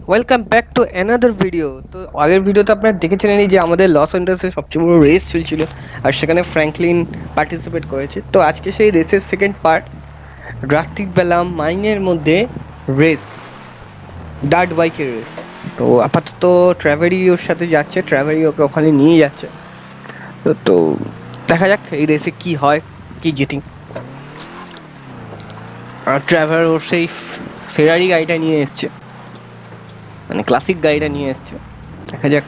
Welcome back to another video. তো আগের ভিডিওতে আপনারা দেখেছিলেন এই যে আমাদের লস অ্যাঞ্জেলসে সবচেয়ে বড় রেস চলছিল, আর সেখানে ফ্র্যাঙ্কলিন পার্টিসিপেট করেছে। তো আজকে সেই রেসের সেকেন্ড পার্ট, রাত্রিবেলা মাইনের মধ্যে রেস, ডার্ট বাইকের রেস। তো আপাতত ট্র্যাভারি ওর সাথে যাচ্ছে, ট্র্যাভারি ওকে ওখানে নিয়ে যাচ্ছে। তো দেখা যাক এই রেসে কি হয়, কি জেটিং। আর ট্র্যাভার ওর সেই ফেরারি গাড়িটা নিয়ে এসছে, মানে ক্লাসিক গাড়িটা নিয়ে এসছে। দেখা যাক।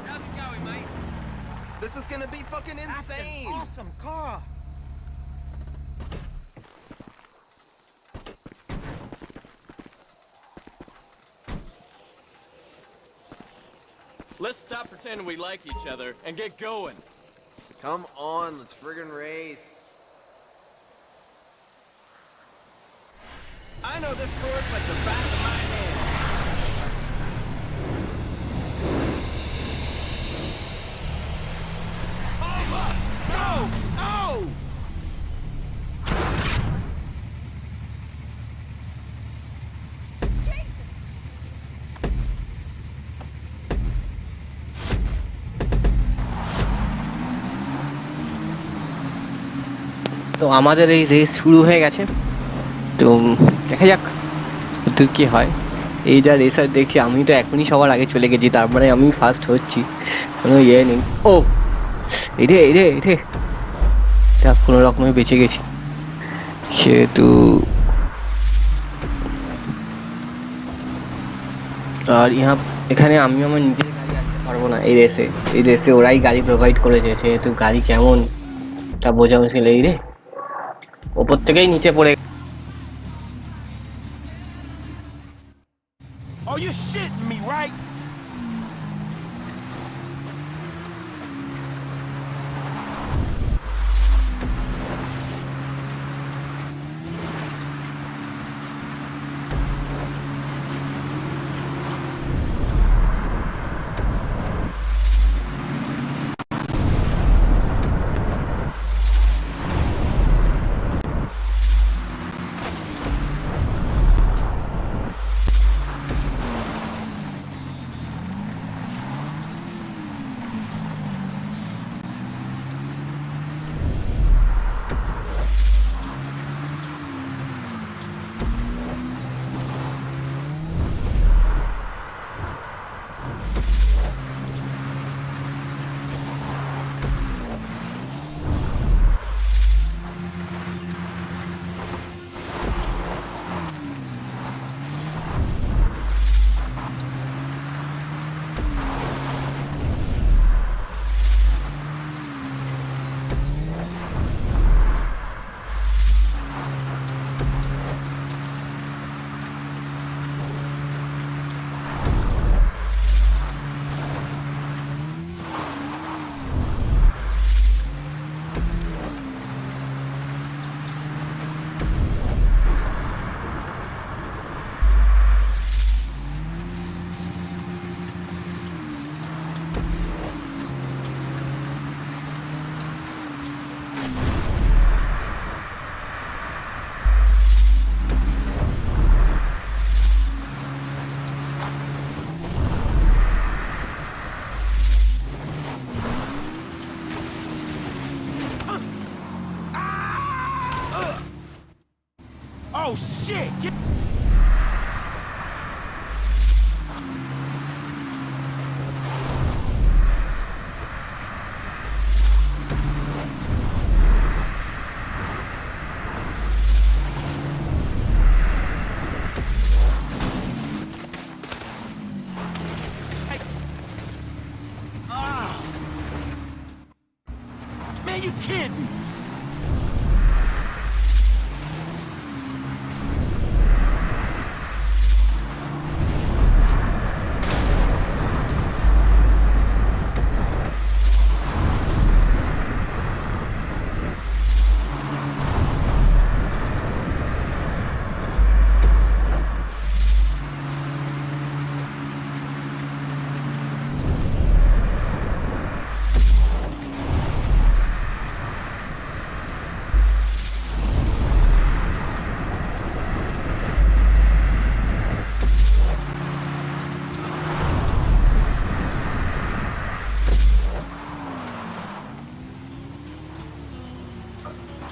How's it going, mate? This is gonna be fucking insane! Awesome car! Let's stop pretending we like each other and get going. Come on, let's friggin' race. I know this course like the back of my hand. Over! No! No! তো আমাদের এই race শুরু হয়ে গেছে। তো দেখা যাক তো কি হয়। এই যা রেসার দেখছি, আমি তো এখনই সবার আগে চলে গেছি, তারপরে আমি ফার্স্ট হচ্ছি, কোনো ইয়ে নেই। ও এরে এরে এরে, এটা কোনো রকমে বেঁচে গেছি সেহেতু। আর এখানে আমি আমার নিজের গাড়ি আনতে পারবো না এই রেসে। এই রেসে ওরাই গাড়ি প্রোভাইড করেছে, সেহেতু গাড়ি কেমন তা বোঝা মুশকিল। এই রে, ওপর থেকেই নিচে পড়ে। Oh, you're shitting me, right? Oh, shit! Man, you kidding?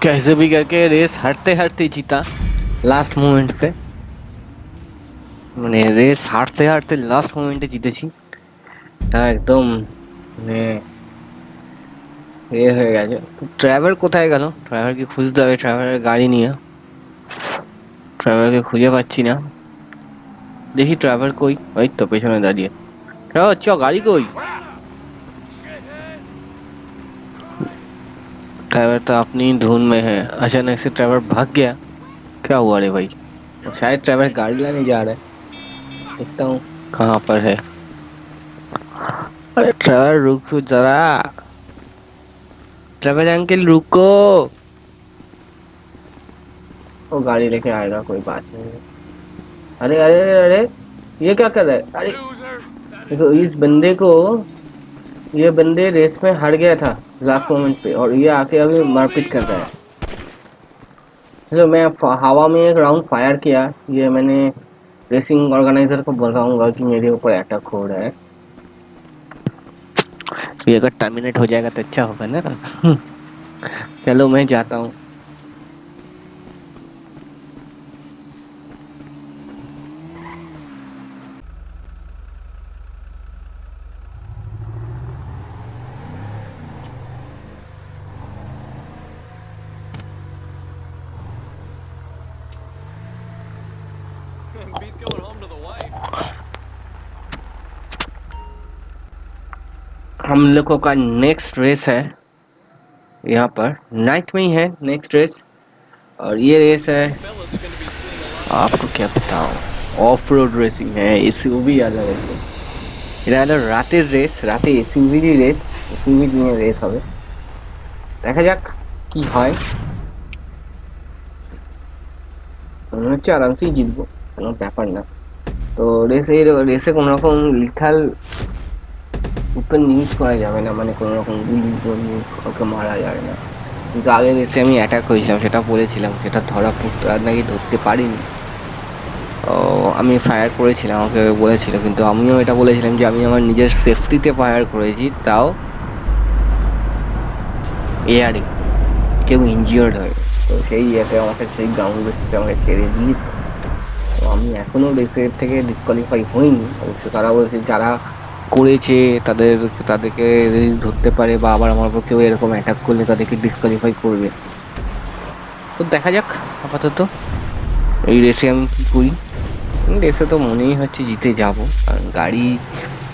कैसे भी करके रेस हारते हारते जीता লাস্ট মোমেন্ট पे, মানে রেস হারতে হারতে লাস্ট মোমেন্টে জিতেছি। তা একদম মানে হয়ে গেছে। ড্রাইভার কোথায় গেল? ড্রাইভারকে খুঁজতে হবে, ড্রাইভারের গাড়ি নিয়ে। ড্রাইভারকে খুঁজে পাচ্ছি না। দেখি ড্রাইভার কই? ওই তো পেছনে দাঁড়িয়ে। ড্রাইভার চ, গাড়ি কই? Crap! Shithead! ड्राइवर तो अपनी धुन में है, अचानक से ड्राइवर भाग गया। क्या हुआ रे भाई? शायद ड्राइवर गाड़ी लाने जा रहा है। देखता हूँ कहाँ पर है। अरे ड्राइवर रुको जरा, ड्राइवर अंकल रुको। वो गाड़ी लेके आएगा, कोई बात नहीं है। अरे अरे अरे अरे, ये क्या कर रहा है? अरे Loser! देखो इस बंदे को, ये बंदे रेस में हार गया था लास्ट मोमेंट पे, और ये आके अभी मारपीट कर रहा है। चलो मैं हवा में एक राउंड फायर किया, ये मैंने रेसिंग ऑर्गेनाइजर को बताऊंगा कि मेरे ऊपर अटैक हो रहा है। ये अगर टर्मिनेट हो जाएगा तो अच्छा होगा ना। चलो मैं जाता हूँ। Beats going home to the wife. हम लोगों का नेक्स्ट रेस है यहाँ पर, नाइट में ही है नेक्स्ट रेस, और ये रेस है, Fellas are gonna be seeing a lot. आपको क्या बताऊँ, ऑफ रोड रेसिंग है, एसयूवी वाला रेस है। এটা হলো রাতের রেস, রাতে এসইউভি রেস, এসইউভি নিয়ে রেস হবে। দেখা যাক কি হয়। মনে হচ্ছে আরামসেই জিতবো, কোনো ব্যাপার না। তো রেসে কোনো রকম লিথাল ওপেন ইউজ করা যাবে না, মানে কোনো রকম গুলি নিয়ে কাউকে মারা যাবে না। কিন্তু আগের রেসে আমি অ্যাটাক হয়েছিলাম, সেটা বলেছিলাম, সেটা ধরা পড়তে আর নাকি ধরতে পারিনি। ও আমি ফায়ার করেছিলাম, আমাকে বলেছিল, কিন্তু আমিও এটা বলেছিলাম যে আমি আমার নিজের সেফটিতে ফায়ার করেছি, তাও এয়ারে কেউ ইনজিওর্ড হয়। তো সেই ইয়েতে আমাকে, সেই গ্রাউন্ড বেসিসে আমাকে ছেড়ে দিয়েছে। তো আমি এখনো রেসের থেকে ডিসকোয়ালিফাই হইনি। অবশ্য তারা বলেছে যারা করেছে তাদেরকে যদি ধরতে পারে, বা আবার আমার উপর কেউ এরকম অ্যাটাক করলে তাদেরকে ডিসকোয়ালিফাই করবে। তো দেখা যাক আপাতত এই রেসে আমি কি করি। রেসে তো মনেই হচ্ছে জিতে যাব, কারণ গাড়ি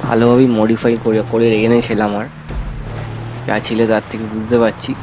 ভালোভাবেই মডিফাই করে করে এনেছিলাম, আর যা ছিল তার থেকে বুঝতে পারছি।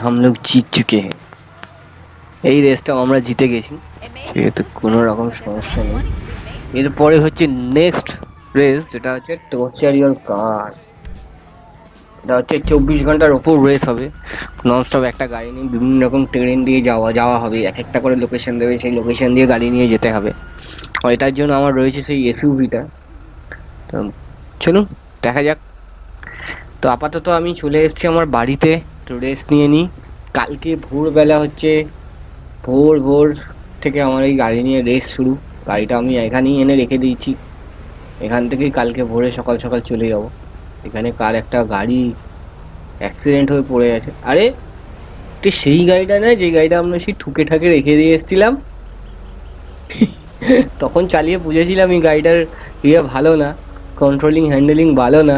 हम लोग जीत चुके हैं, এই রেসটাও আমরা জিতে গেছি, সেহেতু কোনো রকম সমস্যা নেই। এরপরে হচ্ছে নেক্সট রেস, যেটা হচ্ছে টর্চার ইওর কার। এটা হচ্ছে 24 ঘন্টার ওপর রেস হবে, ননস্টপ একটা গাড়ি নিয়ে বিভিন্ন রকম ট্রেন দিয়ে যাওয়া যাওয়া হবে, এক একটা করে লোকেশন দেবে, সেই লোকেশন দিয়ে গাড়ি নিয়ে যেতে হবে। এটার জন্য আমার রয়েছে সেই এসইউভিটা। তো চলুন দেখা যাক। তো আপাতত আমি চলে এসেছি আমার বাড়িতে, তো রেস্ট নিয়ে নিই। কালকে ভোরবেলা হচ্ছে, ভোর ভোর থেকে আমার এই গাড়ি নিয়ে রেস শুরু। গাড়িটা আমি এখানেই এনে রেখে দিয়েছি, এখান থেকেই কালকে ভোরে সকাল সকাল চলে যাব। এখানে কার একটা গাড়ি অ্যাক্সিডেন্ট হয়ে পড়ে আছে। আরে এটা সেই গাড়িটা না যে গাড়িটা আমরা সেই ঠুকে ঠাকে রেখে দিয়ে এসেছিলাম, তখন চালিয়ে বুঝেছিলাম এই গাড়িটার ভালো না, কন্ট্রোলিং হ্যান্ডেলিং ভালো না।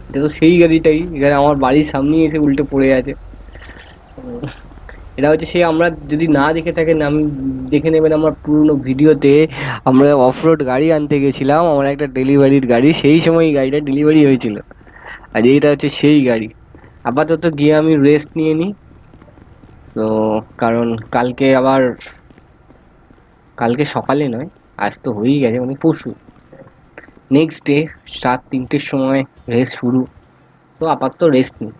এটা তো সেই গাড়িটাই, এখানে আমার বাড়ির সামনেই এসে উল্টে পড়ে আছে। এটা হচ্ছে সে, আমরা যদি না দেখে থাকেন, আমি দেখে নেবেন আমার পুরনো ভিডিওতে, আমরা অফরোড গাড়ি আনতে গেছিলাম, আমার একটা ডেলিভারির গাড়ি, সেই সময় এই গাড়িটা ডেলিভারি হয়েছিল। আর এইটা হচ্ছে সেই গাড়ি। আপাতত গিয়ে আমি রেস্ট নিয়ে নিই। তো কারণ কালকে আবার, কালকে সকালে নয়, আজ তো হয়েই গেছে, মানে পরশু, নেক্সট ডে 3:30-র সময় রেস শুরু। তো আপাতত রেস্ট নিই।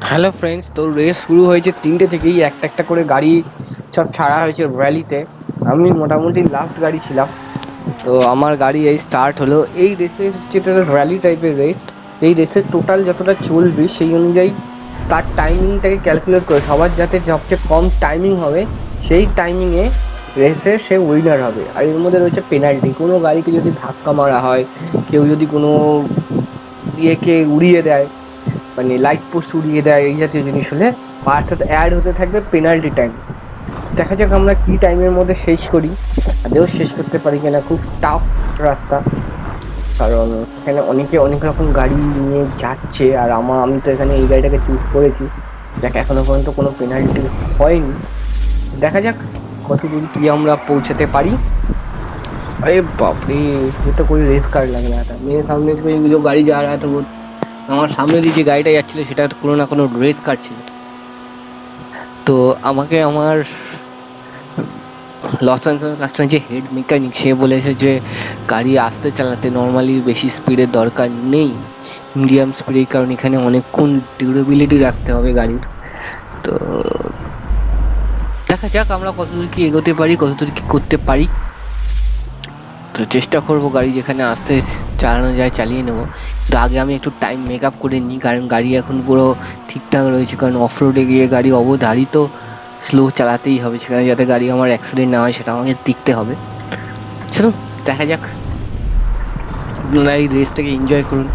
হ্যালো ফ্রেন্ডস, তো রেস শুরু হয়েছে 3টে থেকেই, একটা একটা করে গাড়ি সব ছাড়া হয়েছে র্যালিতে। আমি মোটামুটি লাস্ট গাড়ি ছিলাম। তো আমার গাড়ি এই স্টার্ট হলো। এই রেসের যেটা র্যালি টাইপের রেস, এই রেসের টোটাল যতটা চলবে সেই অনুযায়ী তার টাইমিংটাকে ক্যালকুলেট করে সবার যাতে সবচেয়ে কম টাইমিং হবে সেই টাইমিংয়ে রেসে সে উইনার হবে। আর এর মধ্যে রয়েছে পেনাল্টি, কোনো গাড়িকে যদি ধাক্কা মারা হয়, কেউ যদি কোনো ইয়েকে উড়িয়ে দেয়, মানে লাইট পোস্ট উড়িয়ে দেয়, এই জাতীয় জিনিস হলে তার সাথে অ্যাড হতে থাকবে পেনাল্টি টাইম। দেখা যাক আমরা কি টাইমের মধ্যে শেষ করি, আদেও শেষ করতে পারি কিনা। খুব টাফ রাস্তা, কারণ এখানে অনেকে অনেক রকম গাড়ি নিয়ে যাচ্ছে, আর আমি তো এখানে এই গাড়িটাকে চুজ করেছি। যাক, এখনো পর্যন্ত কোনো পেনাল্টি হয়নি, দেখা যাক কত দূর কি আমরা পৌঁছাতে পারি। अरे बाप रे, ये तो कोई रेस कार लग रहा था। मेरे सामने से जो गाड़ी जा रहा था, वो আমার সামনে দিয়ে যে গাড়িটা যাচ্ছিল সেটা কোনো না কোনো রেস কার ছিল। তো আমাকে আমার লস অ্যাঞ্জেলস কাস্টমার যে হেড মেকানিক, সে বলেছে যে গাড়ি আস্তে চালাতে, নর্মালি বেশি স্পিডের দরকার নেই, মিডিয়াম স্পিডে, কারণ এখানে অনেকক্ষণ ডিউরেবিলিটি রাখতে হবে গাড়ির। তো দেখা যাক আমরা কতদূর কি এগোতে পারি, কতদূর কি করতে পারি। তো চেষ্টা করবো গাড়ি যেখানে আস্তে চালানো যায় চালিয়ে নেবো। তো আগে আমি একটু টাইম মেক আপ করে নিই, কারণ গাড়ি এখন পুরো ঠিকঠাক রয়েছে, কারণ অফ রোডে গিয়ে গাড়ি অবধারিত স্লো চালাতেই হবে, সেখানে যাতে গাড়ি আমার অ্যাক্সিডেন্ট না হয় সেটা আমাকে দেখতে হবে। চলুন দেখা যাক, আপনারা এই রেসটাকে এনজয় করুন।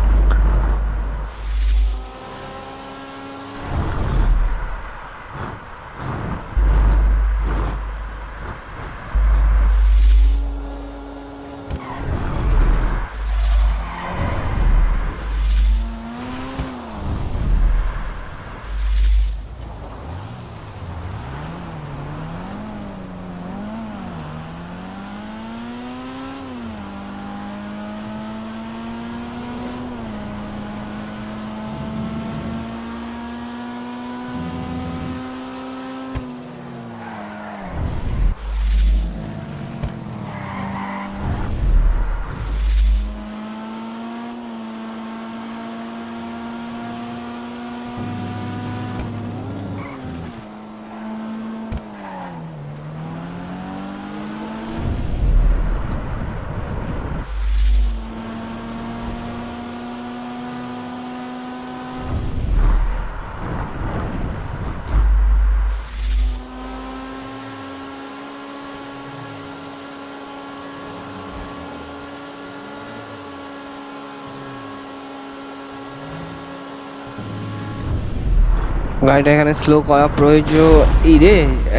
গাড়িটা এখানে স্লো করা প্রয়োজন। এই রে,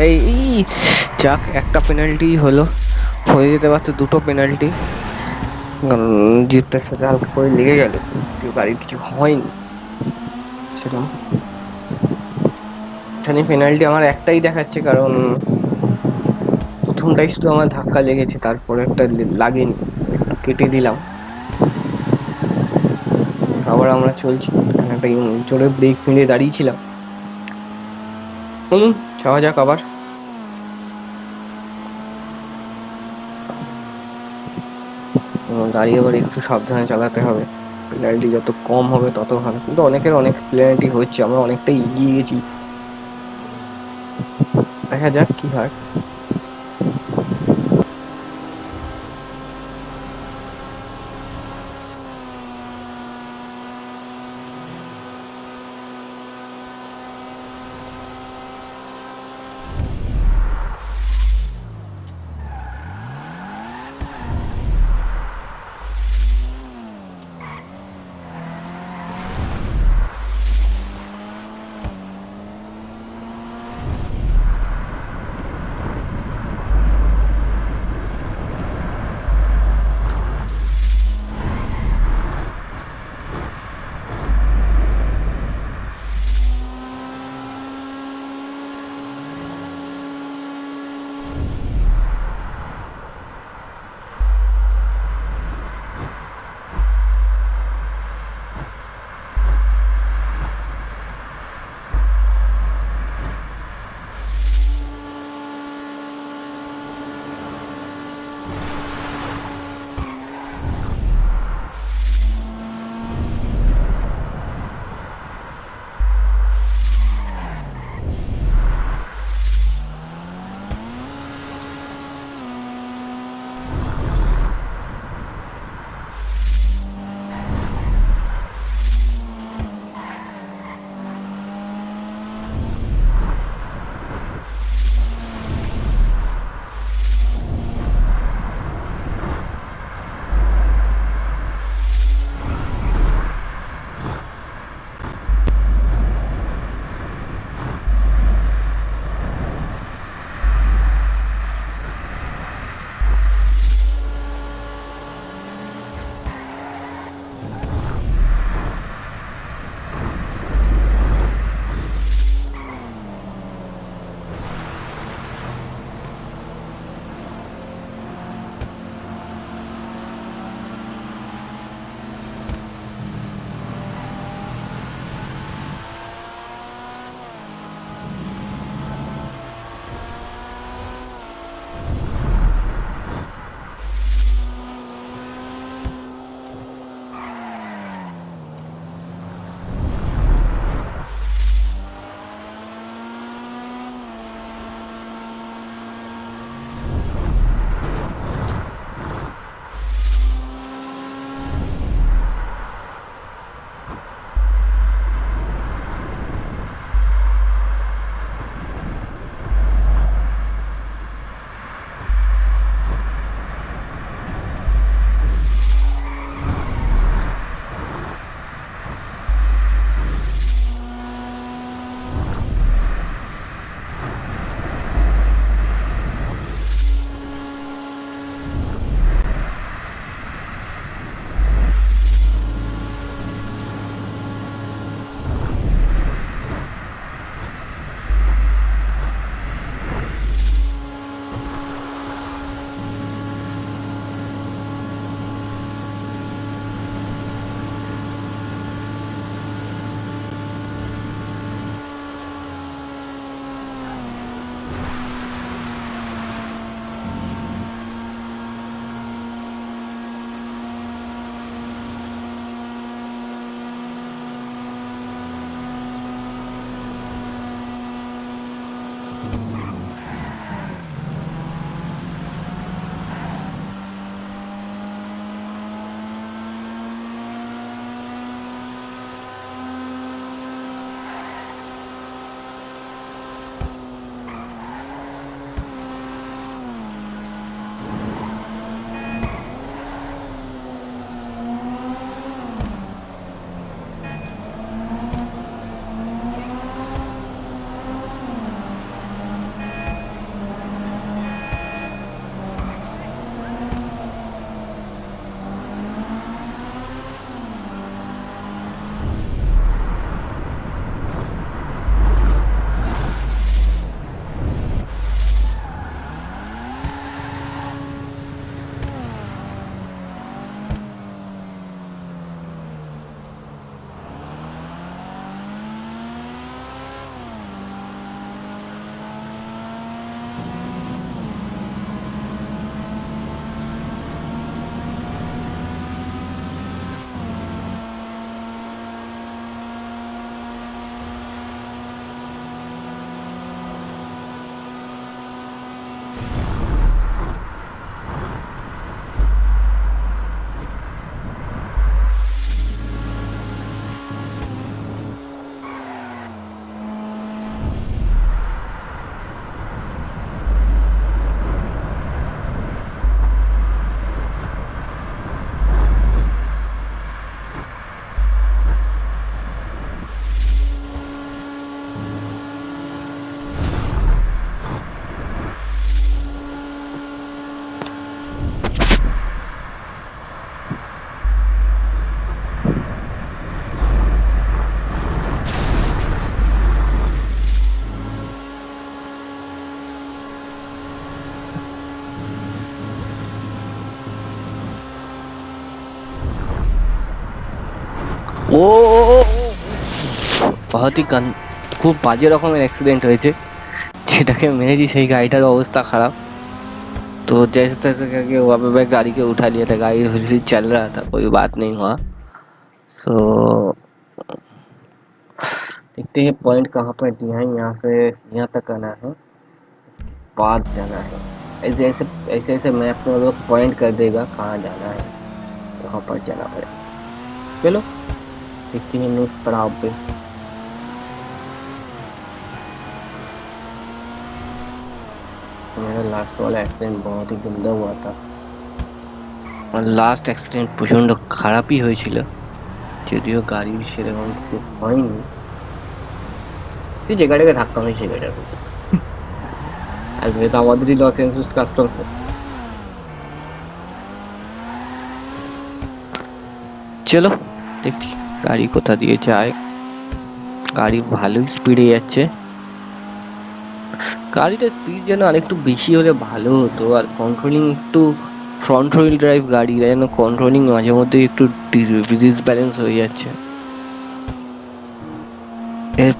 এই যাক, একটা পেনাল্টি হলো, হয়ে যেতে পারতো দুটো পেনাল্টি, কারণ জিপটার সাথে হালকা করে লেগে গেল, গাড়ির কিছু হয়নি সেরকম। এখানে পেনাল্টি আমার একটাই দেখাচ্ছে, কারণ প্রথমটাই শুধু আমার ধাক্কা লেগেছে, তারপরে একটা লাগেনি, একটু কেটে দিলাম। আবার আমরা চলছি, একটা জোরে ব্রেক মেরে দাঁড়িয়েছিলাম। বলুন যাওয়া যাক আবার। গাড়ি এবার একটু সাবধানে চালাতে হবে। পেনাল্টি যত কম হবে তত ভালো, কিন্তু অনেকের অনেক পেনাল্টি হচ্ছে, আমরা অনেকটাই এগিয়ে গেছি। দেখা যাক কি হয়। बहुत ही খুব বাজে রকমের অ্যাক্সিডেंट হয়েছে, যেটাকে মেরেছি সেই গাড়িটার অবস্থা খারাপ। तो जैसे तैसे करके वहाँ पे मैं गाड़ी के उठा लिया था, गाड़ी फिर भी चल रहा था, कोई बात नहीं हुआ। तो देखते हैं पॉइंट कहाँ पर दिया है, यहाँ से यहाँ तक आना है, पार जाना है। ऐसे ऐसे ऐसे ऐसे मैप में लोग पॉइंट कर देगा कहाँ जाना है, कहाँ पर जाना पड़ेगा। चलो देखते हैं नेक्स्ट पड़ाव पे। मेरा लास्ट वाला एक्सीडेंट बहुत ही गंदा हुआ था, और লাস্ট অ্যাক্সিডেন্ট প্রচণ্ড খারাপই হয়েছিল, যদিও গাড়ির সেরকম কিছু হয়নি। তুই যে গাড়িকে ধাক্কা হয় সেই গাড়িটার উপর। আর যেহেতু আমাদেরই লস এঞ্জেলস কাস্টমস, চলো দেখছি গাড়ি কোথা দিয়ে যায়। গাড়ি ভালোই স্পিডে যাচ্ছে, গাড়িটা স্পিড যেন আরেকটু বেশি হলে ভালো হতো, আর কন্ট্রোলিং একটু, ফ্রন্ট হুইল ড্রাইভ গাড়ি যেন কন্ট্রোলিং মাঝে মধ্যে একটু ডিসব্যালেন্স হয়ে যাচ্ছে। এর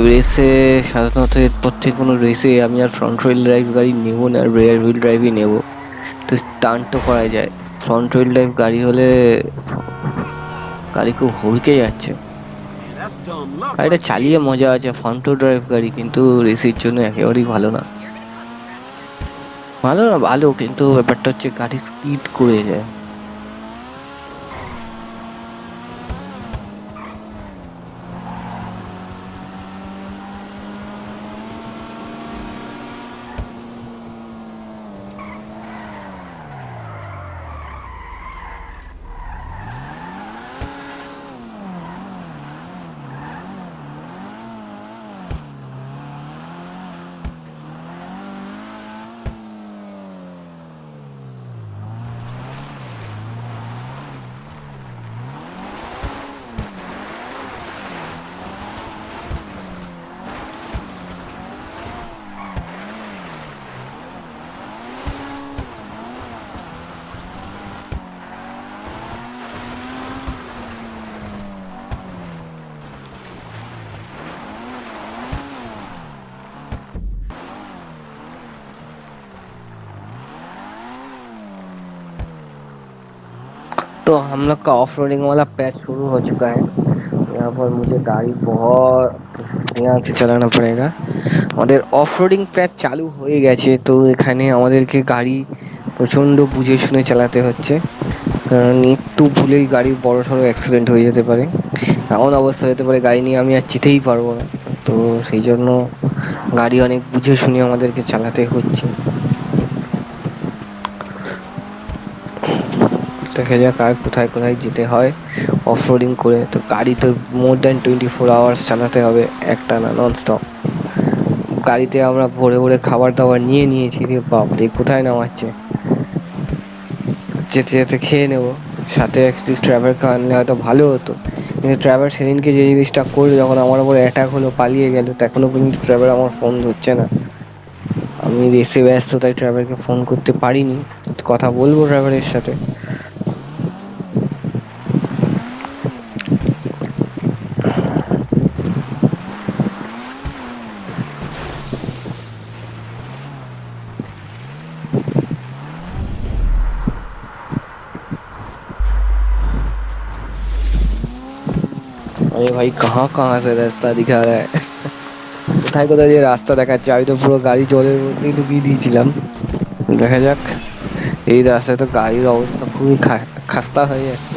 রেসে সাধারণত এরপর থেকে কোনো রেসে আমি আর ফ্রন্ট হুইল ড্রাইভ গাড়ি নেবো না, রেয়ার হুইল ড্রাইভই নেবো, তো স্টান্টও করা যায়। ফ্রন্ট হুইল ড্রাইভ গাড়ি হলে গাড়ি খুব হড়কে যাচ্ছে, Man, that's dumb luck গাড়িটা right চালিয়ে there. মজা আছে, ফ্রন্ট হুইল ড্রাইভ গাড়ি, কিন্তু রেসের জন্য একেবারেই ভালো না। ভালো না, ভালো, কিন্তু ব্যাপারটা হচ্ছে গাড়ি স্পিড করে যায়। तो हम लोग का ऑफ रोडिंग वाला पैच शुरू हो चुका है। यहाँ पर मुझे गाड़ी बहुत ध्यान से চালানো পড়েগা। আমাদের অফ রোডিং প্যাচ চালু হয়ে গেছে, তো এখানে আমাদেরকে গাড়ি প্রচণ্ড বুঝে শুনে চালাতে হচ্ছে, কারণ একটু ভুলেই গাড়ির বড়সড় অ্যাক্সিডেন্ট হয়ে যেতে পারে, এমন অবস্থা হতে পারে গাড়ি নিয়ে আমি আর যেতেই পারবো না। তো সেই জন্য গাড়ি অনেক বুঝে শুনে আমাদেরকে চালাতে হচ্ছে। দেখা যাক আর কোথায় কোথায় যেতে হয় অফ রোডিং করে। তো গাড়ি তো মোর দ্যান 24 আওয়ার্স চালাতে হবে একটানা নন স্টপ। গাড়িতে আমরা ভোরে ভোরে খাবার দাবার নিয়ে নিয়েছি, রে বাপরে কোথায় নামাচ্ছে, যেতে যেতে খেয়ে নেবো, সাথে একটু ট্রাভেল আনলে হয়তো ভালো হতো। কিন্তু ট্রাভেল সেদিনকে যে জিনিসটা করলো, যখন আমার উপর অ্যাটাক হলো, পালিয়ে গেল, তো এখনো পর্যন্ত ট্রাভেল আমার ফোন ধরছে না। আমি রেসে ব্যস্ত, তাই ট্রাভেলকে ফোন করতে পারিনি, কথা বলবো ট্রাভেলের সাথে। अरे भाई कहाँ कहाँ से रास्ता दिखा रहा है, কোথায় কোথায় যে রাস্তা দেখাচ্ছে, আমি তো পুরো গাড়ি জলের মধ্যেই ঢুকিয়ে দিয়েছিলাম। দেখা যাক, এই রাস্তায় তো গাড়ির অবস্থা খুবই খাস্তা হয়ে যাচ্ছে।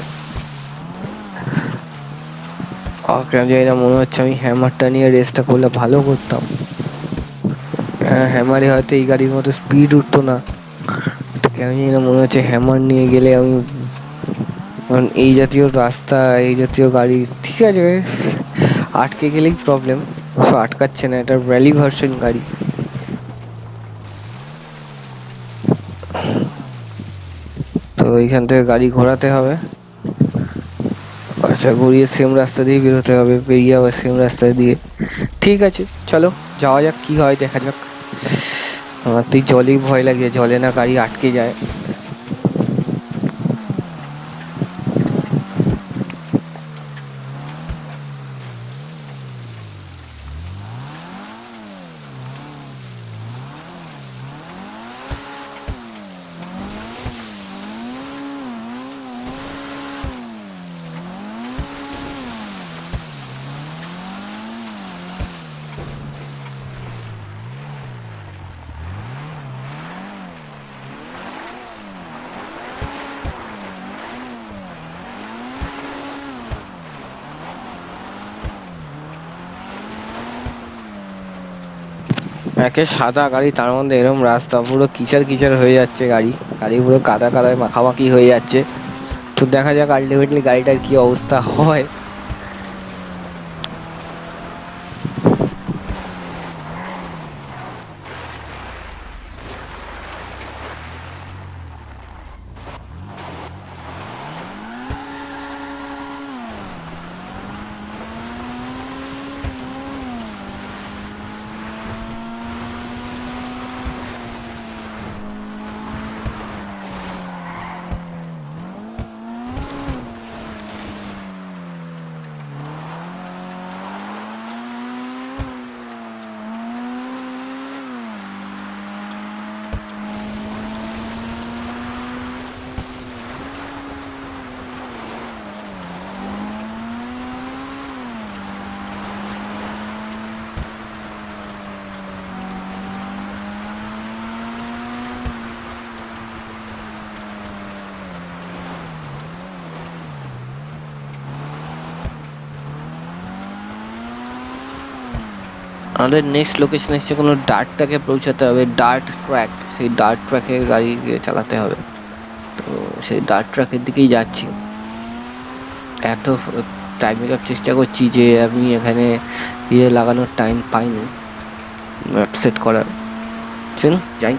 কেন জানি না, মনে হচ্ছে আমি হ্যামারটা নিয়ে রেসটা করলে ভালো করতাম। হ্যাঁ, হ্যামারে হয়তো এই গাড়ির মতো স্পিড উঠতো না, তো কেন জানি না মনে হচ্ছে হ্যামার নিয়ে গেলে আমি, কারণ এই জাতীয় রাস্তা, এই জাতীয় গাড়ি ঠিক আছে আটকে গেলেই প্রবলেম, আটকাচ্ছে না, এটা র্যালি ভার্সন গাড়ি। তো এইখান থেকে গাড়ি ঘোরাতে হবে, আচ্ছা ঘুরিয়ে সেম রাস্তা দিয়ে বেরোতে হবে, বেরিয়ে আবার সেম রাস্তা দিয়ে। ঠিক আছে চলো যাওয়া যাক, কি হয় দেখা যাক। আমার তো জলেই ভয় লাগে, জলে না গাড়ি আটকে যায়। একে সাদা গাড়ি, তার মধ্যে এরম রাস্তা পুরো কিচড় কিচড় হয়ে যাচ্ছে, গাড়ি গাড়ি পুরো কাদা কাদায় মাখামাখি হয়ে যাচ্ছে। তো দেখা যাক আলটিমেটলি গাড়িটার কি অবস্থা হয়। আমাদের নেক্সট লোকেশন এসছে কোনো ডার্টটাকে পৌঁছাতে হবে, ডার্ট ট্র্যাক, সেই ডার্ট ট্র্যাকে গাড়ি চালাতে হবে। তো সেই ডার্ট ট্র্যাকের দিকেই যাচ্ছি। এত টাইম মেকআপ চেষ্টা করছি যে আমি এখানে লাগানোর টাইম পাইনি ম্যাপ সেট করার। চলুন যাই।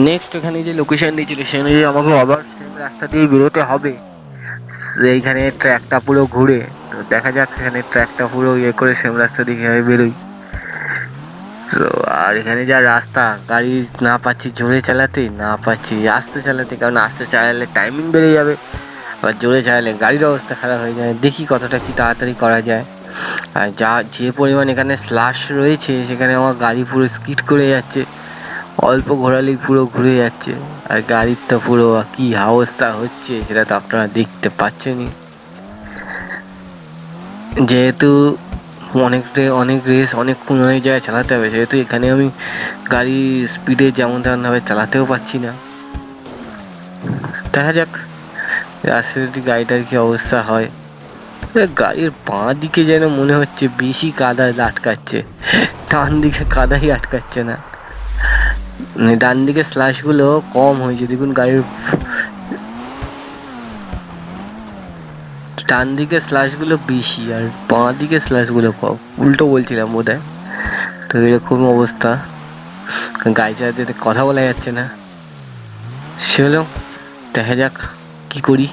নেক্সট এখানে যে লোকেশন দিয়েছিল সেখানে যে আমাকে আবার সেম রাস্তা দিয়ে বেরোতে হবে, এইখানে ট্র্যাকটা পুরো ঘুরে। তো দেখা যাক এখানে ট্র্যাকটা পুরো ইয়ে করে সেম রাস্তা দিয়ে কিভাবে বেরোই। তো আর এখানে যা রাস্তা, গাড়ি না পাচ্ছি জোরে চালাতে, না পাচ্ছি আস্তে চালাতে, কারণ আস্তে চালালে টাইমিং বেড়ে যাবে, আবার জোরে চালালে গাড়ির অবস্থা খারাপ হয়ে যায়। দেখি কতটা কি তাড়াতাড়ি করা যায়। আর যে পরিমাণ এখানে স্লাশ রয়েছে, সেখানে আমার গাড়ি পুরো স্কিড করে যাচ্ছে, অল্প ঘোরালেই পুরো ঘুরে যাচ্ছে। আর গাড়ির তো পুরো কি অবস্থা হচ্ছে সেটা তো আপনারা দেখতে পাচ্ছেনই। যেহেতু অনেক রেস অনেকক্ষণ অনেক জায়গায় চালাতে হবে, সেহেতু এখানে আমি গাড়ি স্পিডে যেমন তেমনভাবে চালাতেও পারছি না। দেখা যাক রাস্তায় যদি গাড়িটার কি অবস্থা হয়। গাড়ির বাঁ দিকে যেন মনে হচ্ছে বেশি কাদা আটকাচ্ছে, ডান দিকে কাদাই আটকাচ্ছে না। মানে ডান দিকে স্ল্যাশ গুলো কম হয়েছে, দেখুন গাড়ির ডান দিকে স্ল্যাশ গুলো বেশি আর বাঁ দিকে স্ল্যাশ গুলো কম, উল্টো বলছিলাম বোধহয়। তো এরকম অবস্থা, গাড়ি চালাতে কথা বলা যাচ্ছে না। চলো দেখা যাক কি করি।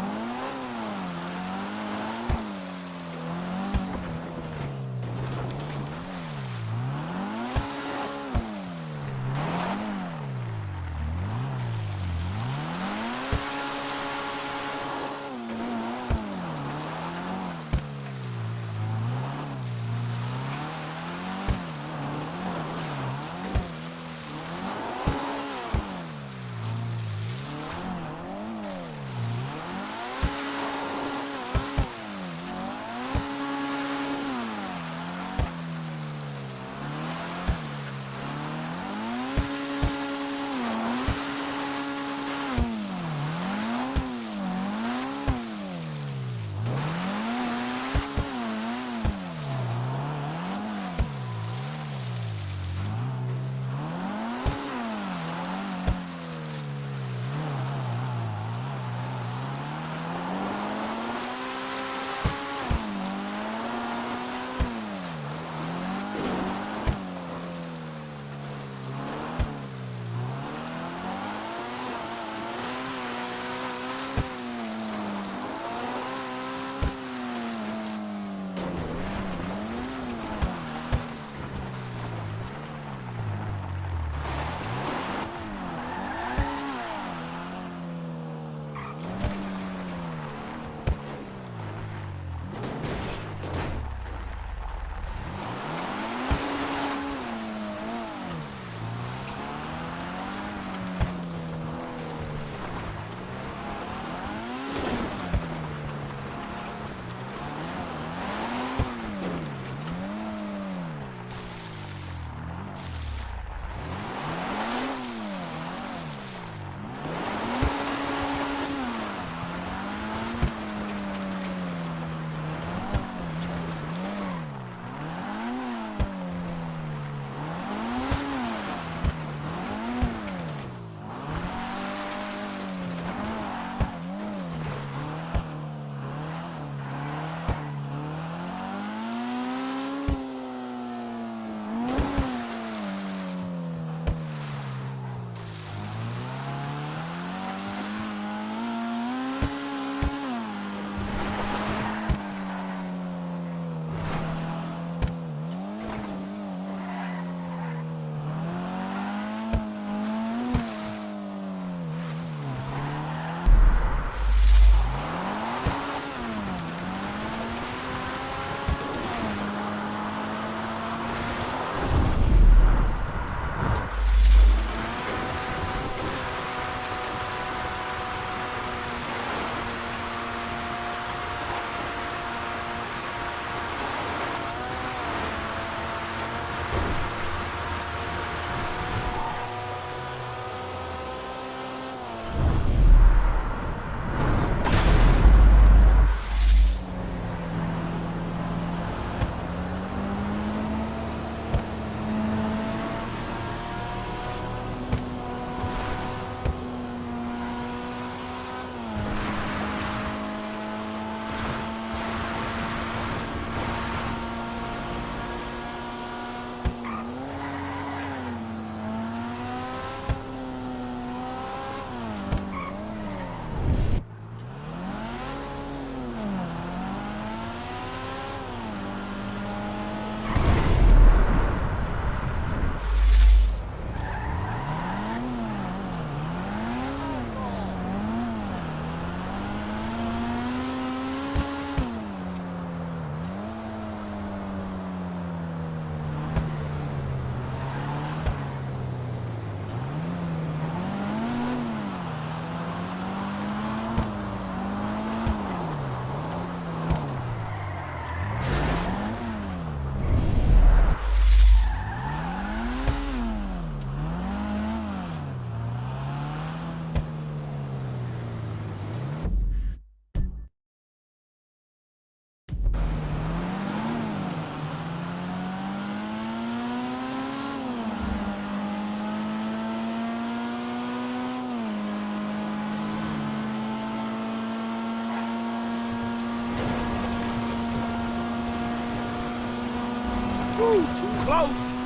too close.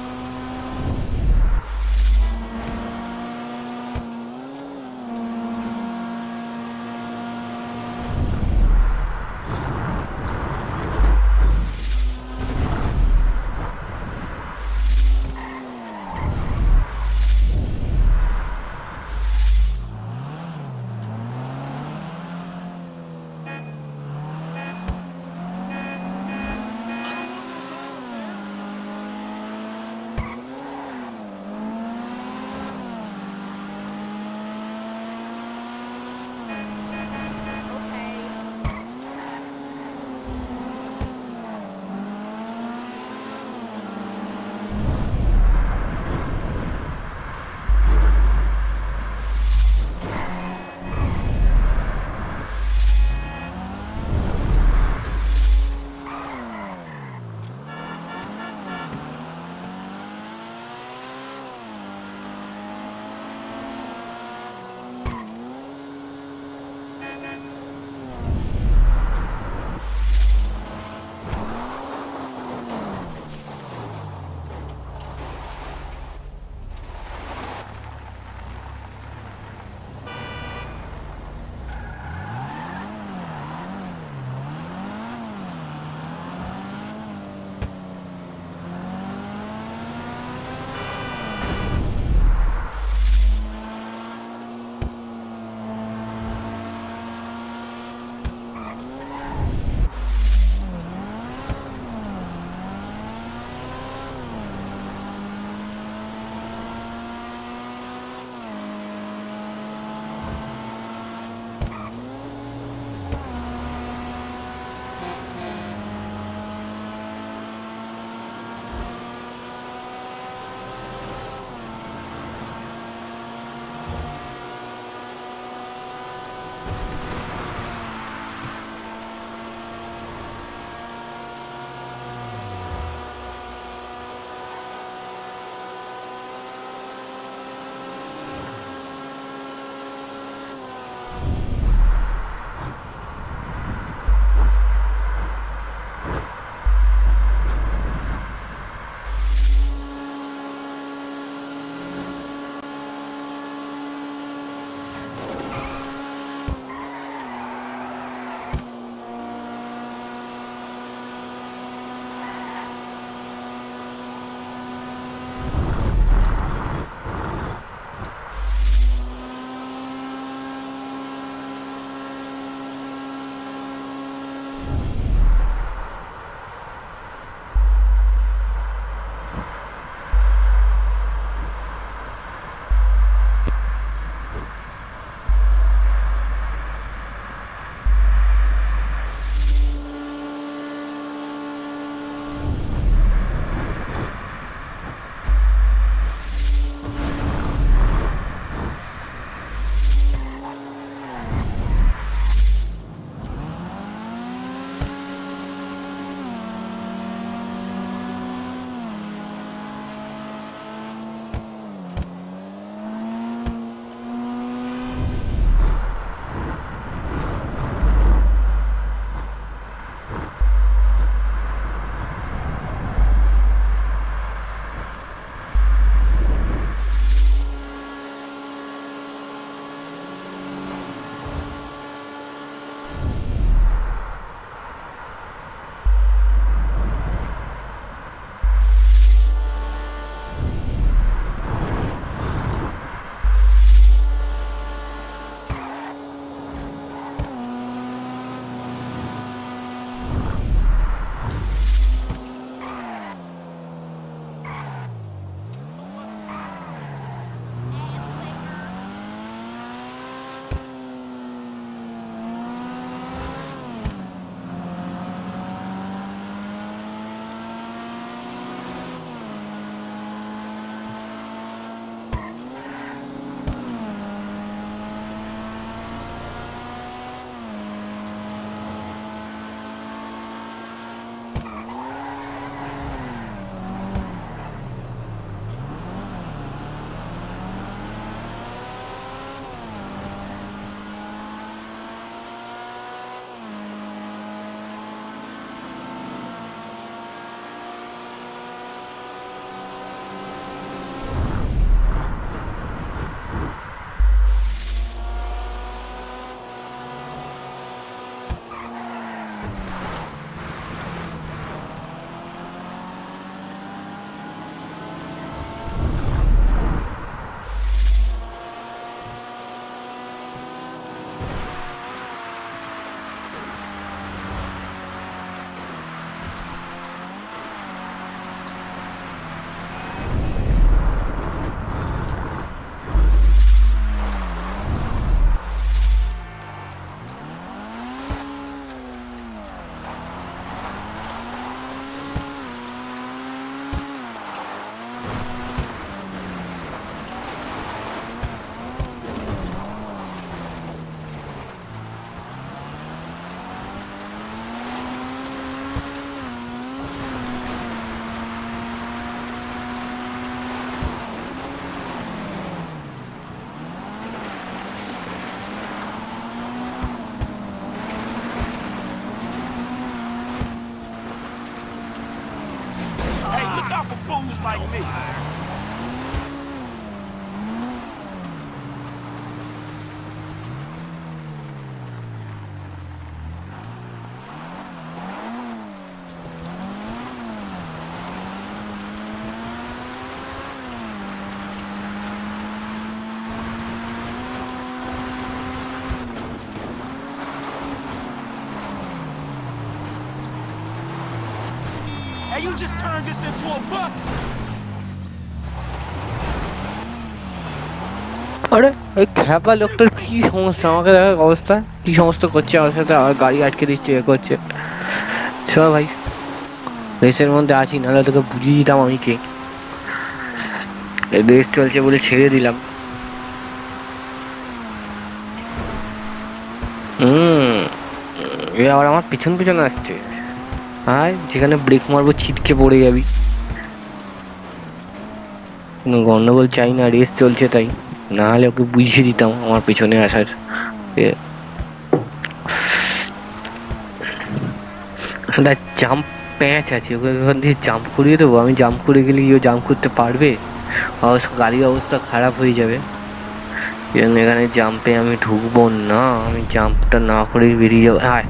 like me. Hey, you just turned this into a buck. আরে এই খ্যাপা লোকটার কি সমস্যা, আমাকে দেখা অবস্থা কি সমস্ত করছে আমার সাথে, আর গাড়ি আটকে দিচ্ছে, এ করছে। চল ভাই, রেসের মধ্যে আছি, নাহলে তোকে বুঝিয়ে দিতাম আমি কে। রেস চলছে বলে ছেড়ে দিলাম। হুম, এ আবার আমার পিছন পিছন আসছে। আয়, যেখানে ব্রেক মারবো ছিটকে পড়ে যাবি। কোনো গন্ডগোল চাই না, রেস চলছে তাই, না হলে ওকে বুঝিয়ে দিতাম আমার পেছনে আসার। একটা জাম্প প্যাঁচ আছে, ওকে ওখান দিয়ে জাম্প করিয়ে দেবো। আমি জাম্প করে গেলে ও জাম্প করতে পারবে? অবশ্য গাড়ির অবস্থা খারাপ হয়ে যাবে। এই জন্য এখানে জাম্পে আমি ঢুকবো না, আমি জাম্পটা না করেই বেরিয়ে যাবো। হ্যাঁ,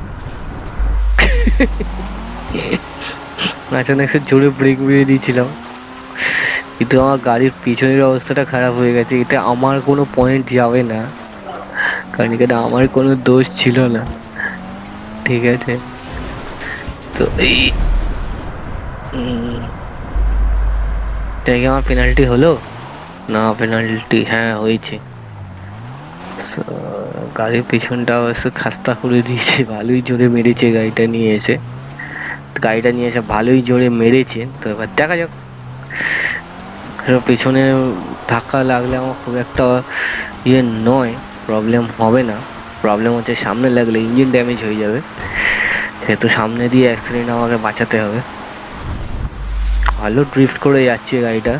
অনেক জোরে ব্রেক মেরে দিয়েছিলাম, কিন্তু আমার গাড়ির পিছনের অবস্থাটা খারাপ হয়ে গেছে। এতে আমার কোনো পয়েন্ট যাবে না, কারণ এখানে আমার কোনো দোষ ছিল না। ঠিক আছে, তো এই তাই কি আমার পেনাল্টি হলো? না, পেনাল্টি হ্যাঁ হয়েছে। তো গাড়ির পিছনটা অবশ্য খাস্তা করে দিয়েছে, ভালোই জোরে মেরেছে গাড়িটা নিয়ে এসে। গাড়িটা নিয়ে এসে ভালোই জোরে মেরেছে, তো এবার দেখা যাক। পেছনে ধাক্কা লাগলে আমার খুব একটা ইয়ে নয়, প্রবলেম হবে না। প্রবলেম হচ্ছে সামনে লাগলে ইঞ্জিন ড্যামেজ হয়ে যাবে, সেহেতু সামনে দিয়ে অ্যাক্সিডেন্ট আমাকে বাঁচাতে হবে। ভালো ড্রিফট করে যাচ্ছে গাড়িটা,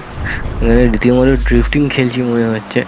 রীতিমতো ড্রিফটিং খেলছি মনে হচ্ছে।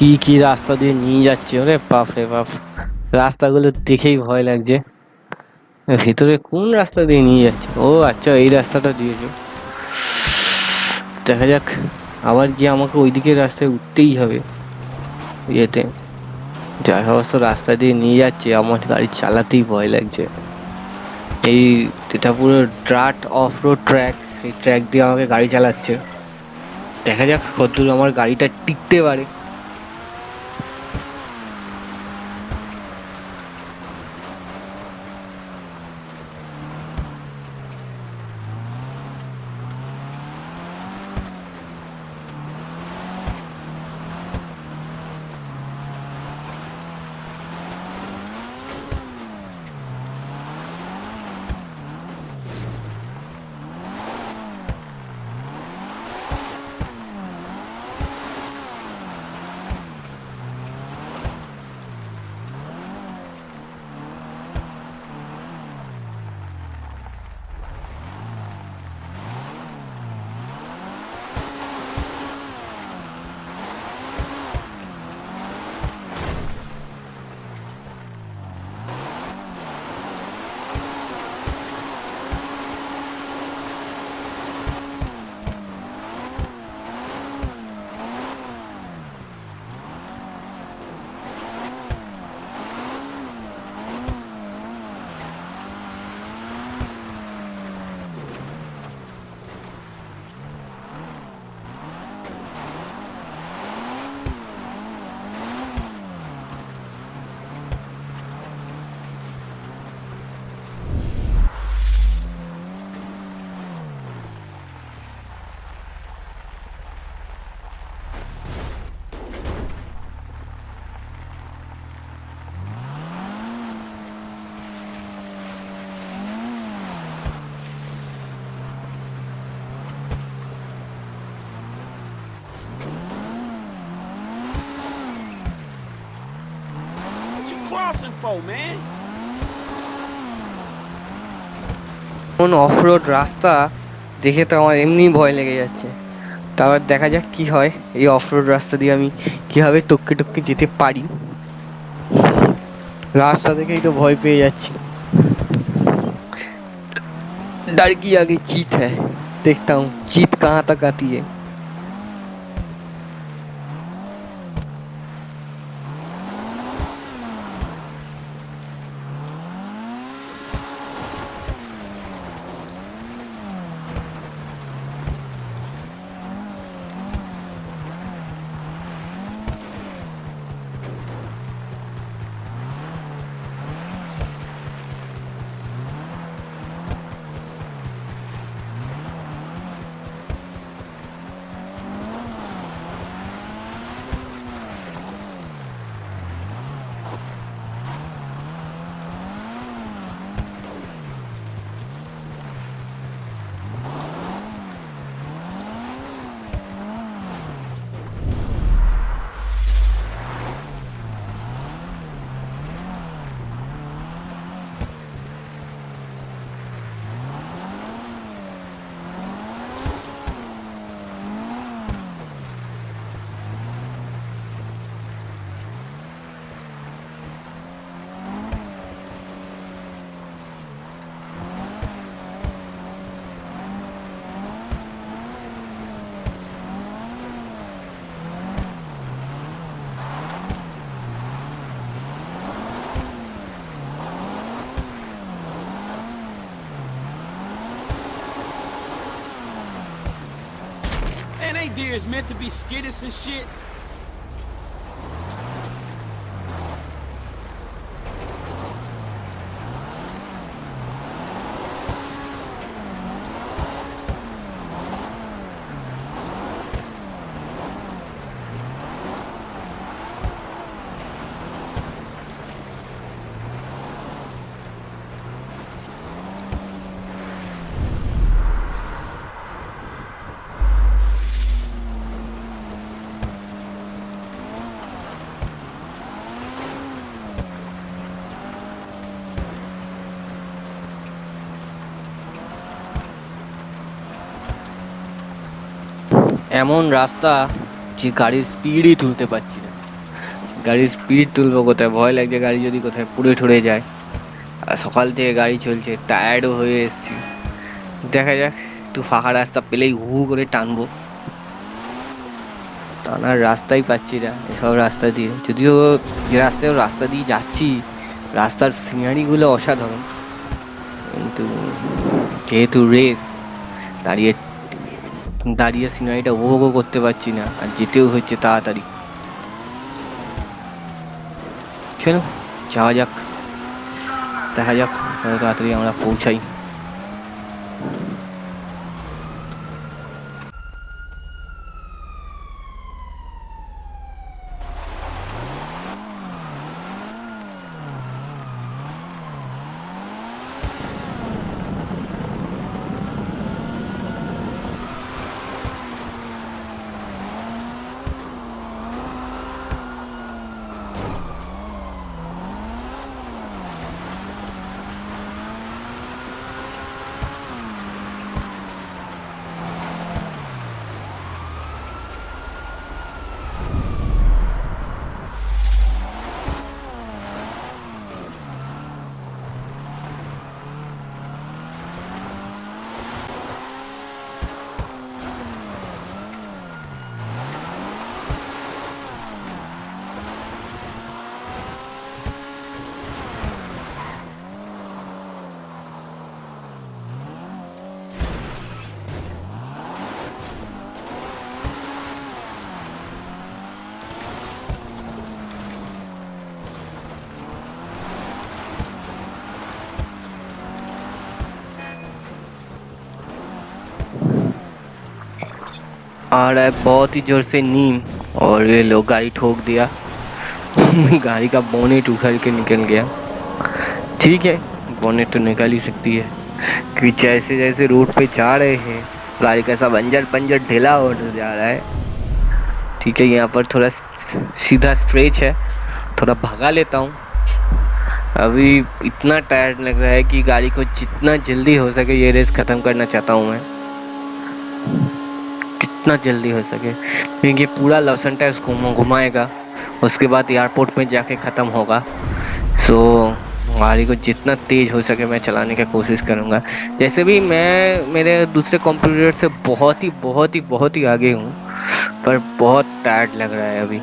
কি কি রাস্তা দিয়ে নিয়ে যাচ্ছে, ওরে বাপ রে বাপ! রাস্তাগুলো দেখেই ভয় লাগছে। ভেতরে কোন রাস্তা দিয়ে নিয়ে যাচ্ছে? ও আচ্ছা, এই রাস্তাটা দিয়েছে। দেখা যাক, আবার গিয়ে আমাকে ওইদিকে রাস্তায় উঠতেই হবে ইয়েতে। যা সমস্ত রাস্তা দিয়ে নিয়ে যাচ্ছে আমার গাড়ি চালাতেই ভয় লাগছে। এই এটা পুরো ড্রাট অফ রোড ট্র্যাক, এই ট্র্যাক দিয়ে আমাকে গাড়ি চালাচ্ছে। দেখা যাক কতদূর আমার গাড়িটা টিকতে পারে। What you crossing for, man? কোন অফ রোড রাস্তা দেখে তো আমার এমনি ভয় লেগে যাচ্ছে। তারপর দেখা যাক কি হয়, এই অফ রোড রাস্তা দিয়ে আমি কিভাবে টপকে টপকে যেতে পারি। রাস্তা দেখেই তো ভয় পেয়ে যাচ্ছি। डर की आगे जीत है, देखता हूँ जीत कहाँ तक आती है। Man, they deers meant to be skittish and shit. এমন রাস্তা যে গাড়ির স্পিডই তুলতে পারছি না। গাড়ির স্পিড তুলবো কোথায়, ভয় লাগছে গাড়ি যদি কোথায় পুড়ে ঠুড়ে যায়। আর সকাল থেকে গাড়ি চলছে, টায়ার্ডও হয়ে এসেছি। দেখা যাক, একটু ফাঁকা রাস্তা পেলেই হু হু করে টানবো। টানার রাস্তাই পাচ্ছি না এসব রাস্তা দিয়ে, যদিও যে রাস্তা দিয়ে যাচ্ছি রাস্তার সিনারি গুলো অসাধারণ, কিন্তু যেহেতু রেস, দাঁড়িয়ে দাঁড়িয়ে সিনারিটা উপভোগও করতে পারছি না, আর যেতেও হচ্ছে তাড়াতাড়ি। চলো যাওয়া যাক, দেখা যাক কত তাড়াতাড়ি আমরা পৌঁছাই। आ रहा है बहुत ही जोर से नीम, और ये लोग गाड़ी ठोक दिया। गाड़ी का बोनेट उखड़ के निकल गया। ठीक है, बोनेट तो निकल ही सकती है, कि जैसे जैसे रोड पे जा रहे हैं गाड़ी का सब अंजर पंजर ढीला हो जा रहा है। ठीक है, यहाँ पर थोड़ा सीधा स्ट्रेच है, थोड़ा भगा लेता हूँ। अभी इतना टायर्ड लग रहा है कि गाड़ी को जितना जल्दी हो सके ये रेस खत्म करना चाहता हूँ मैं, जितना जल्दी हो सके, क्योंकि ये पूरा लॉसन टेस्ट घुमाएगा, उसके बाद एयरपोर्ट में जाके ख़त्म होगा। सो गाड़ी को जितना तेज़ हो सके मैं चलाने की कोशिश करूँगा। जैसे भी मैं मेरे दूसरे कॉम्पिटिटर से बहुत ही आगे हूँ, पर बहुत टायर्ड लग रहा है अभी।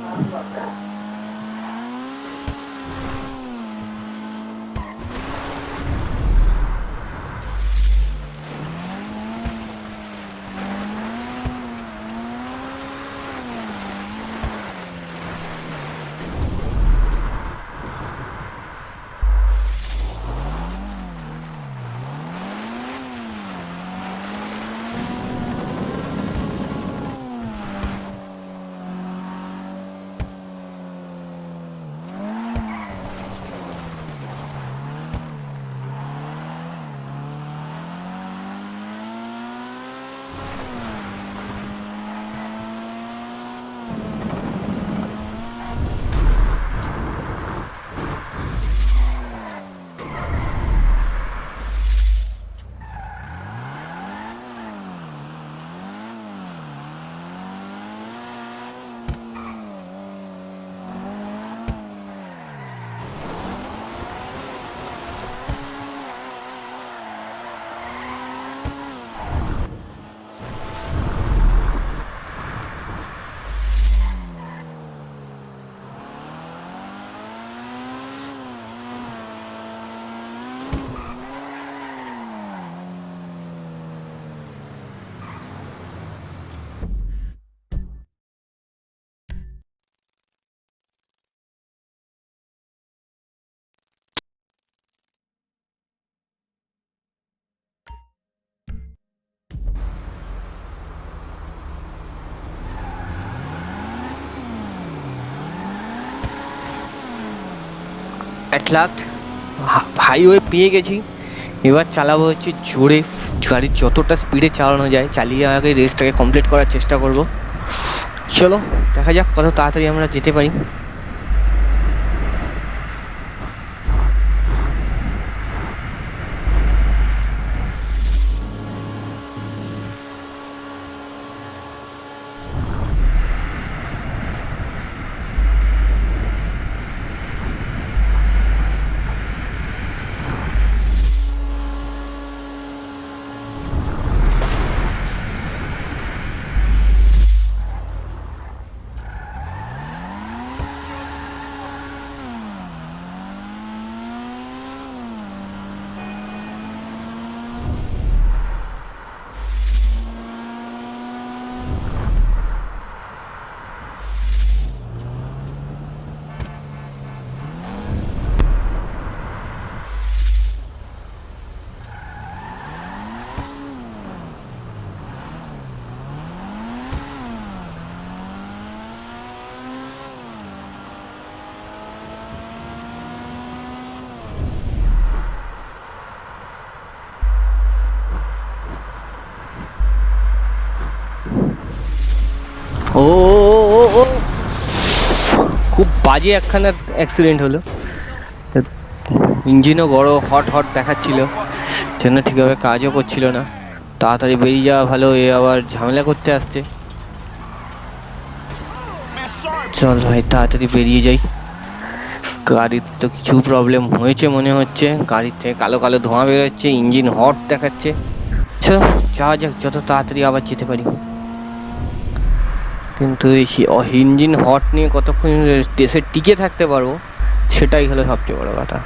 অ্যাট লাস্ট হাইওয়ে পেয়ে গেছি, এবার চালাবো হচ্ছে জোরে, গাড়ি যতটা স্পিডে চালানো যায় চালিয়ে আগে রেসটাকে কমপ্লিট করার চেষ্টা করব। চলো দেখা যাক কত তাড়াতাড়ি আমরা যেতে পারি। বাজে একখানা অ্যাক্সিডেন্ট হলো। ইঞ্জিনও বড় হট হট দেখাচ্ছিল, জন্য ঠিকভাবে কাজও করছিল না। তাড়াতাড়ি বেরিয়ে যাওয়া ভালো, এ আবার ঝামেলা করতে আসছে। Man, sorry. চল ভাই তাড়াতাড়ি বেরিয়ে যাই। গাড়ির তো কিছু প্রবলেম হয়েছে মনে হচ্ছে, গাড়ির থেকে কালো কালো ধোঁয়া বেরোচ্ছে, ইঞ্জিন হট দেখাচ্ছে। চল যাওয়া যাক, যত তাড়াতাড়ি আবার যেতে পারি। কিন্তু এই ইঞ্জিন হট নিয়ে কতক্ষণ দেশে টিকে থাকতে পারবো, সেটাই হলো সবচেয়ে বড় কথা।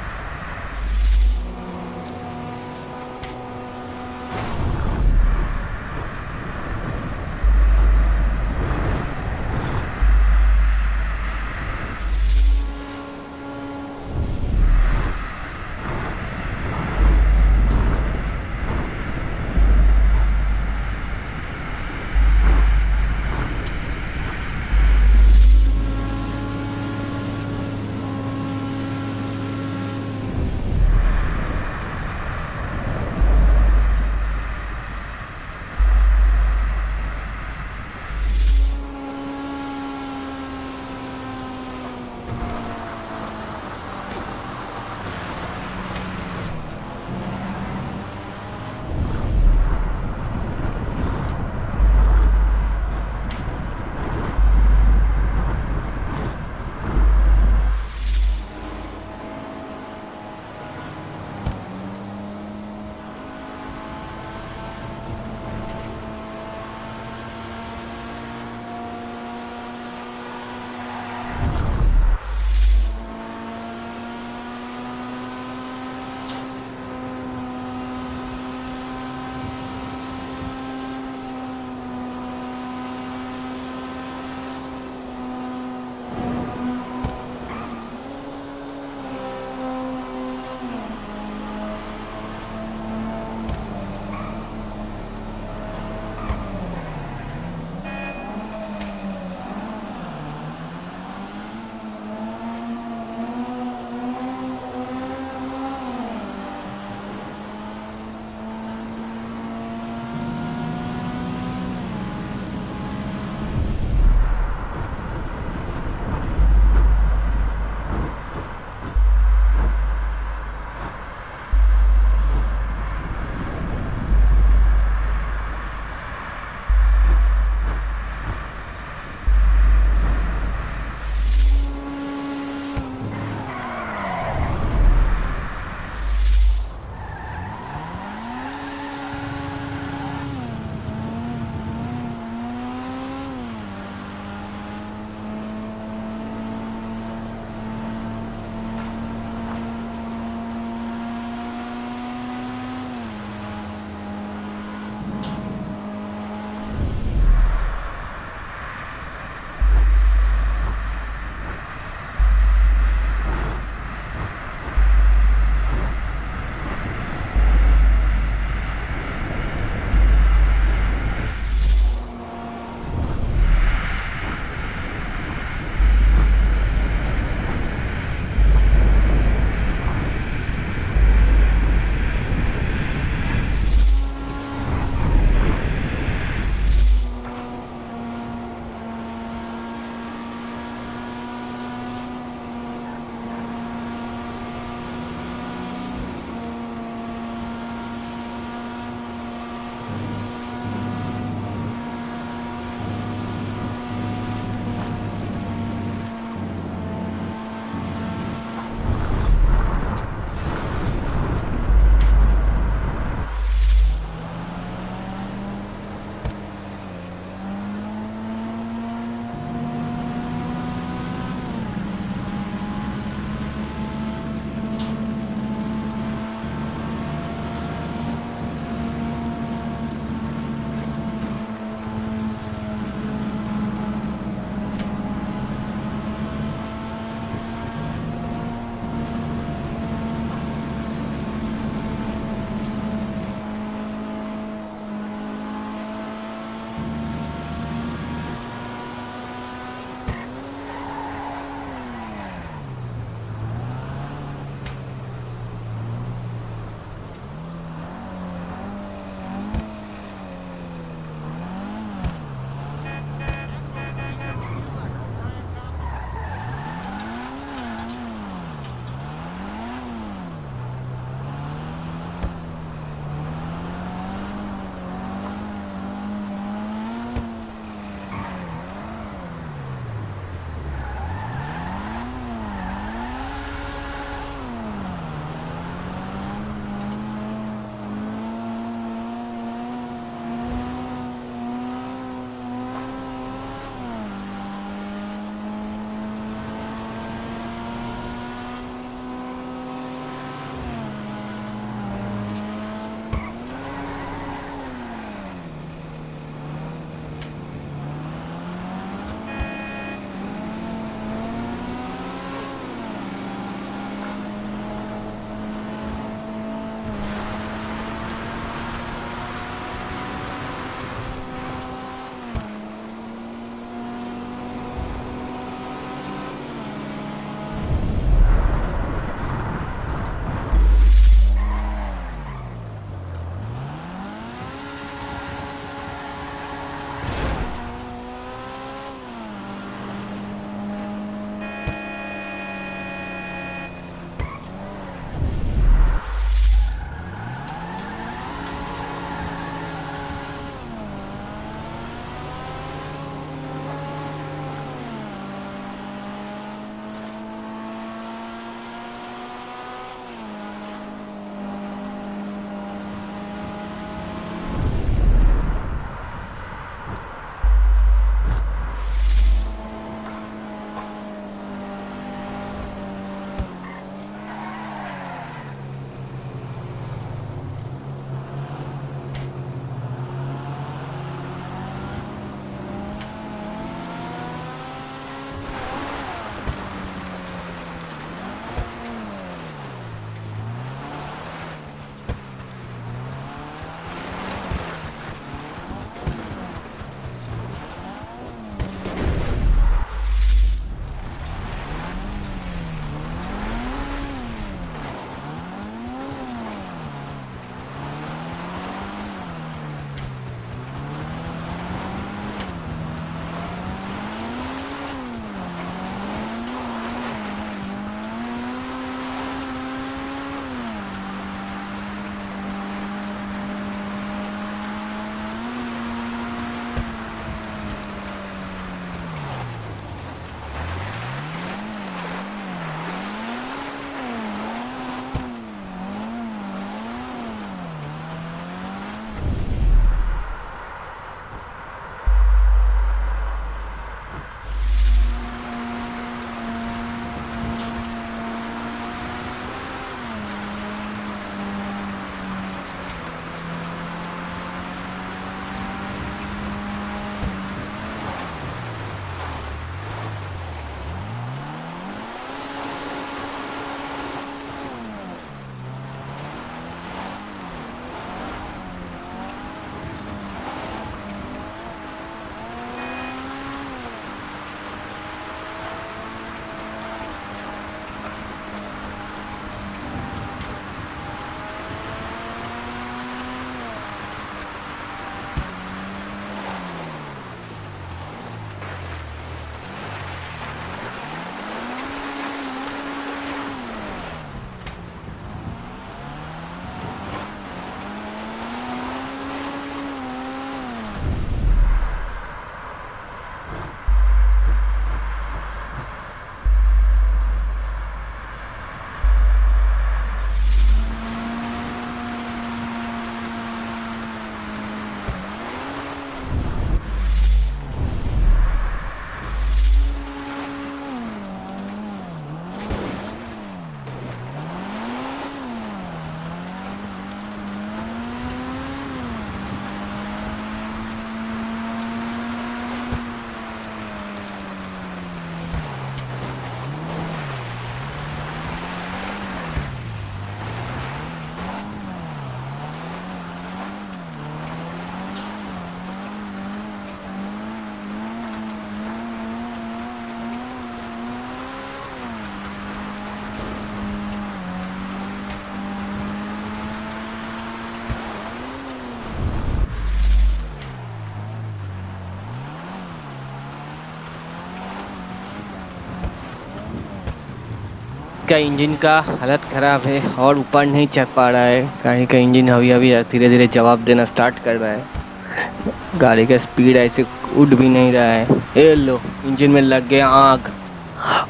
का इंजन का हालत ख़राब है और ऊपर नहीं चढ़ पा रहा है। गाड़ी का इंजन अभी अभी धीरे धीरे जवाब देना स्टार्ट कर रहा है। गाड़ी का स्पीड ऐसे उठ भी नहीं रहा है। ये लो, इंजन में लग गया आग।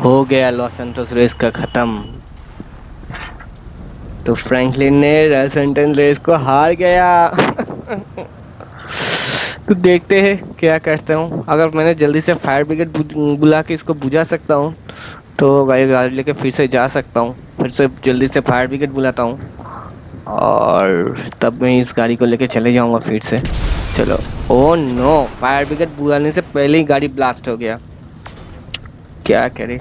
हो गया लॉस सैंटोस रेस का ख़त्म। तो फ्रैंकलिन ने लॉस सैंटोस रेस को हार गया। तो देखते हैं क्या करता हूँ। अगर मैंने जल्दी से फायर ब्रिगेड बुला के इसको बुझा सकता हूँ तो भाई गाड़ी लेके फिर से जा सकता हूँ। फिर से जल्दी से फायर ब्रिगेड बुलाता हूँ और तब मैं इस गाड़ी को लेके चले जाऊंगा फिर से। चलो। ओह नो, फायर ब्रिगेड बुलाने से पहले ही गाड़ी ब्लास्ट हो गया। क्या करें।